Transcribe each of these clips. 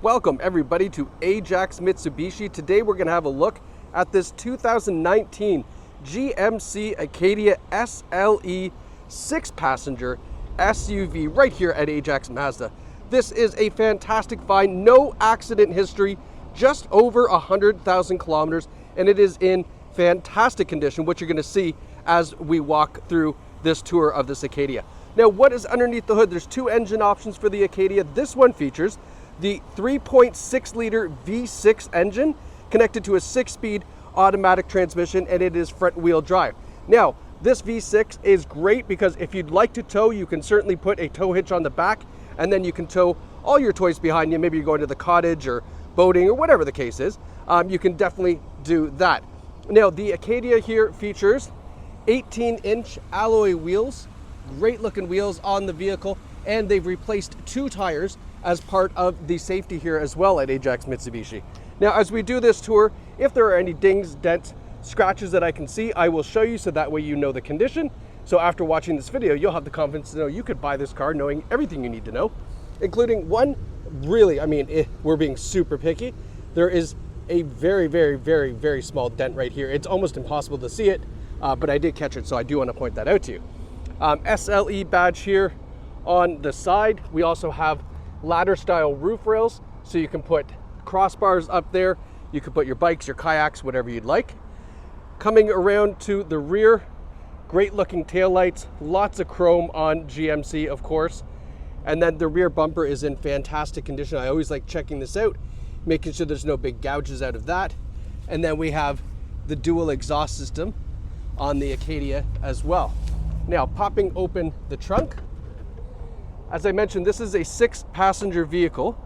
Welcome everybody to Ajax Mitsubishi. Today we're going to have a look at this 2019 GMC Acadia SLE 6-passenger SUV right here at Ajax Mazda. This is a fantastic find, no accident history, just over 100,000 kilometers, and it is in fantastic condition, which you're going to see as we walk through this tour of this Acadia. Now, what is underneath the hood? There's two engine options for the Acadia. This one features the 3.6 liter V6 engine connected to a 6-speed automatic transmission, and it is front wheel drive. Now, this V6 is great because if you'd like to tow, you can certainly put a tow hitch on the back, and then you can tow all your toys behind you. Maybe you're going to the cottage or boating or whatever the case is. You can definitely do that. Now, the Acadia here features 18-inch alloy wheels, great looking wheels on the vehicle, and they've replaced 2 tires as part of the safety here as well at Ajax Mitsubishi. Now, as we do this tour, if there are any dings, dents, scratches that I can see, I will show you so that way you know the condition. So after watching this video, you'll have the confidence to know you could buy this car knowing everything you need to know, including one really, we're being super picky. There is a very small dent right here. It's almost impossible to see it, but I did catch it, so I do want to point that out to you. SLE badge here on the side. We also have ladder style roof rails, so you can put crossbars up there. You can put your bikes, your kayaks, whatever you'd like. Coming around to the rear, great looking taillights, lots of chrome on GMC, of course. And then the rear bumper is in fantastic condition. I always like checking this out, making sure there's no big gouges out of that. And then we have the dual exhaust system on the Acadia as well. Now, popping open the trunk, as I mentioned, this is a 6-passenger vehicle,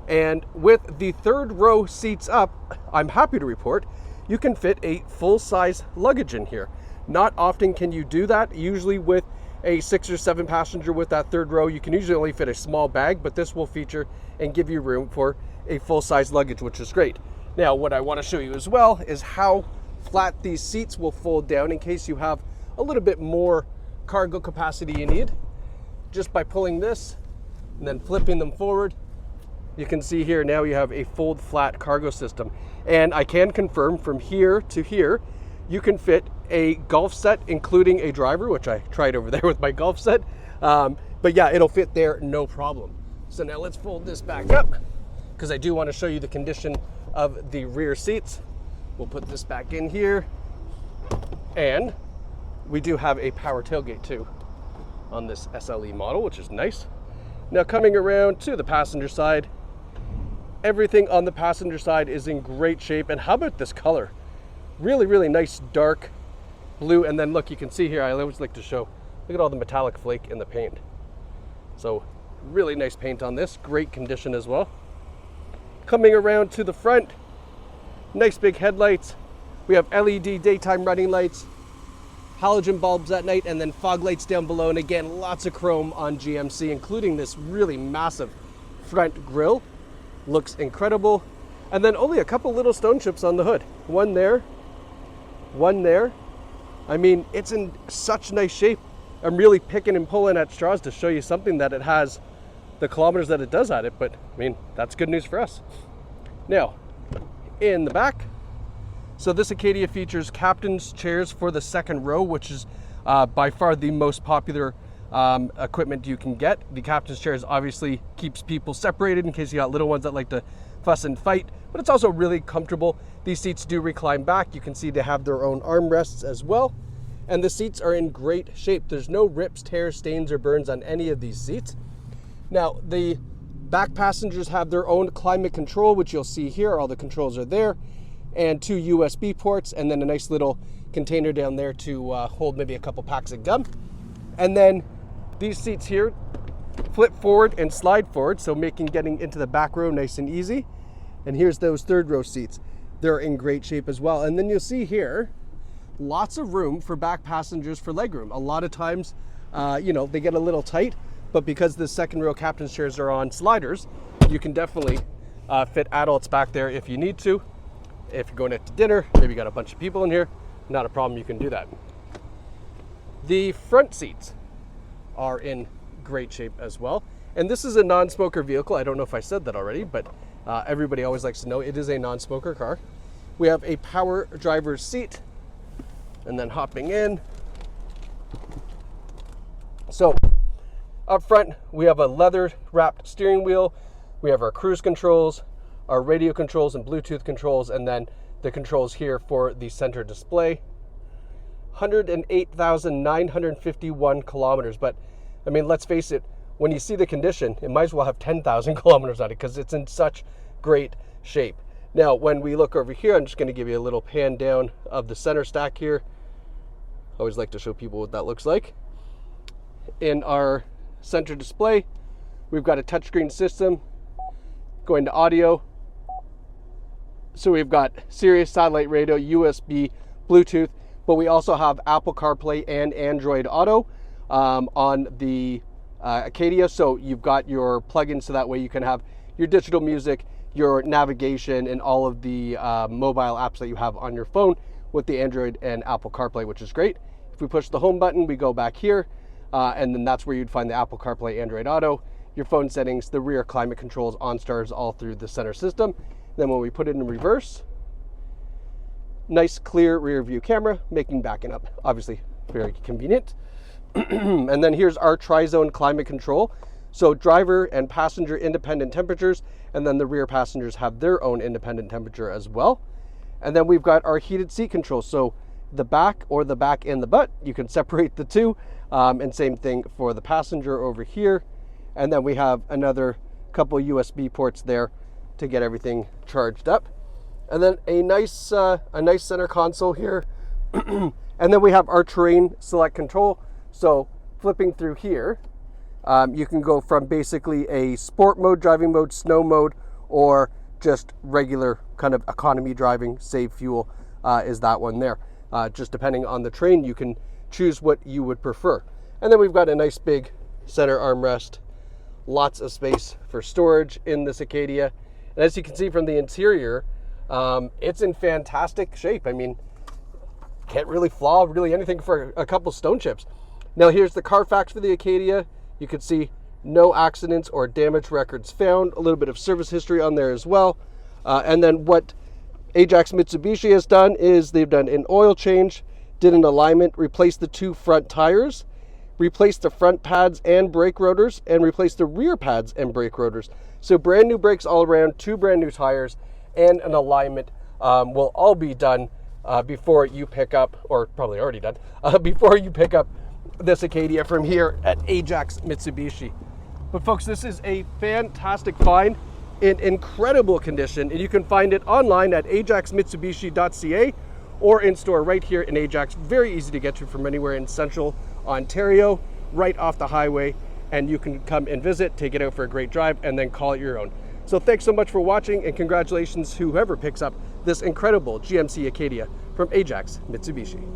and with the 3rd row seats up, I'm happy to report you can fit a full-size luggage in here. Not often can you do that. Usually with a 6 or 7-passenger with that 3rd row, you can usually only fit a small bag, but this will feature and give you room for a full-size luggage, which is great. Now, what I want to show you as well is how flat these seats will fold down in case you have a little bit more cargo capacity you need. Just by pulling this and then flipping them forward, you can see here now you have a fold flat cargo system. And I can confirm from here to here, you can fit a golf set, including a driver, which I tried over there with my golf set. But yeah, it'll fit there, no problem. So now let's fold this back up because I do want to show you the condition of the rear seats. We'll put this back in here, and we do have a power tailgate too on this SLE model, which is nice. Now, coming around to the passenger side, everything on the passenger side is in great shape. And how about this color? Really nice dark blue. And then look, you can see here, I always like to show, look at all the metallic flake in the paint. So really nice paint on this, great condition as well. Coming around to the front, nice big headlights. We have LED daytime running lights, halogen bulbs at night, and then fog lights down below. And again, lots of chrome on GMC, including this really massive front grille. Looks incredible. And then only a couple little stone chips on the hood. One there, one there. I mean, it's in such nice shape. I'm really picking and pulling at straws to show you something that it has the kilometers that it does at it, but I mean, that's good news for us. Now, in the back, so this Acadia features captain's chairs for the 2nd row, which is by far the most popular equipment you can get. The captain's chairs obviously keeps people separated in case you got little ones that like to fuss and fight, but it's also really comfortable. These seats do recline back. You can see they have their own armrests as well, and the seats are in great shape. There's no rips, tears, stains, or burns on any of these seats. Now, the back passengers have their own climate control, which you'll see here. All the controls are there, and 2 USB ports, and then a nice little container down there to hold maybe a couple packs of gum. And then these seats here flip forward and slide forward, so making getting into the back row nice and easy. And here's those 3rd row seats. They're in great shape as well. And then you'll see here, lots of room for back passengers for legroom. A lot of times, they get a little tight, but because the 2nd row captain's chairs are on sliders, you can definitely fit adults back there if you need to. If you're going out to dinner, maybe you got a bunch of people in here, not a problem, you can do that. The front seats are in great shape as well. And this is a non-smoker vehicle. I don't know if I said that already, but everybody always likes to know it is a non-smoker car. We have a power driver's seat, and then hopping in. So up front, we have a leather wrapped steering wheel. We have our cruise controls, our radio controls and Bluetooth controls, and then the controls here for the center display. 108,951 kilometers. But I mean, let's face it, when you see the condition, it might as well have 10,000 kilometers on it because it's in such great shape. Now, when we look over here, I'm just going to give you a little pan down of the center stack here. I always like to show people what that looks like. In our center display, we've got a touchscreen system going to audio. So we've got Sirius satellite radio, USB, Bluetooth, but we also have Apple CarPlay and Android Auto on the Acadia. So you've got your plugins, so that way you can have your digital music, your navigation, and all of the mobile apps that you have on your phone with the Android and Apple CarPlay, which is great. If we push the home button, we go back here, and then that's where you'd find the Apple CarPlay, Android Auto, your phone settings, the rear climate controls, OnStars, all through the center system. Then when we put it in reverse, nice clear rear view camera, making backing up obviously very convenient. And then here's our tri-zone climate control. So driver and passenger independent temperatures, and then the rear passengers have their own independent temperature as well. And then we've got our heated seat control. So the back or the back and the butt, you can separate the two. And same thing for the passenger over here. And then we have another couple USB ports there to get everything charged up. And then a nice center console here. And then we have our terrain select control. So flipping through here, you can go from basically a sport mode, driving mode, snow mode, or just regular kind of economy driving, save fuel is that one there. Just depending on the terrain, you can choose what you would prefer. And then we've got a nice big center armrest, lots of space for storage in this Acadia. And as you can see from the interior, it's in fantastic shape. I mean, can't really flaw really anything for a couple stone chips. Now here's the Carfax for the Acadia. You can see no accidents or damage records found, a little bit of service history on there as well. And then what Ajax Mitsubishi has done is they've done an oil change, did an alignment, replaced the two front tires, replaced the front pads and brake rotors, and replaced the rear pads and brake rotors. So brand new brakes all around, two brand new tires, and an alignment will all be done before you pick up, or probably already done, before you pick up this Acadia from here at Ajax Mitsubishi. But folks, this is a fantastic find in incredible condition, and you can find it online at ajaxmitsubishi.ca or in store right here in Ajax. Very easy to get to from anywhere in central Ontario, right off the highway, and you can come and visit, take it out for a great drive, and then call it your own. So thanks so much for watching, and congratulations to whoever picks up this incredible GMC Acadia from Ajax Mitsubishi.